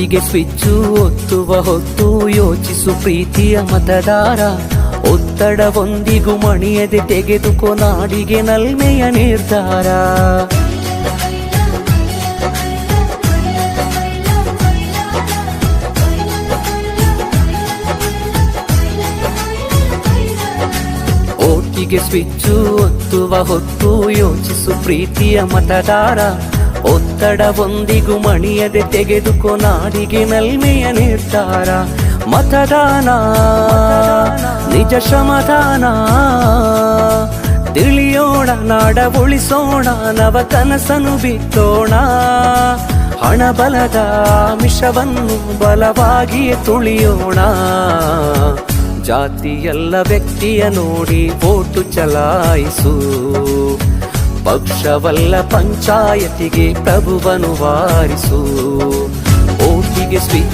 ಓಟಿಗೆ switch ಒತ್ತುವ ಹೊತ್ತು ಯೋಚಿಸು ಪ್ರೀತಿಯ ಮತದಾರ. ಒತ್ತಡವೊಂದಿಗೂ ಮಣಿಯದೆ ತೆಗೆದುಕೋ ನಾಡಿಗೆ ನಲ್ಮೆಯ ನಿರ್ಧಾರ. ಓಟಿಗೆ ಸ್ವಿಚ್ಚು ಒತ್ತುವ ಹೊತ್ತು ಯೋಚಿಸು ಪ್ರೀತಿಯ ಮತದಾರ. ಒತ್ತಡವೊಂದಿಗೂ ಮಣಿಯದೆ ತೆಗೆದುಕೋ ನಾಡಿಗೆ ನಲ್ಮೆಯ ನಿರ್ಧಾರ. ಮತದಾನ ನಿಜ ಶ್ರಮದಾನ, ತಿಳಿಯೋಣ ನಾಡ ಉಳಿಸೋಣ, ನವ ಕನಸನ್ನು ಬಿತ್ತೋಣ. ಹಣಬಲದ ಮಿಷವನ್ನು ಬಲವಾಗಿಯೇ ತುಳಿಯೋಣ. ಜಾತಿಯಲ್ಲ ವ್ಯಕ್ತಿಯ ನೋಡಿ ವೋಟು ಚಲಾಯಿಸು. ಪಕ್ಷವಲ್ಲ ಪಂಚಾಯತಿಗೆ ಪ್ರಭುವನ್ನು ವಾರಿಸು. ಓಟಿಗೆ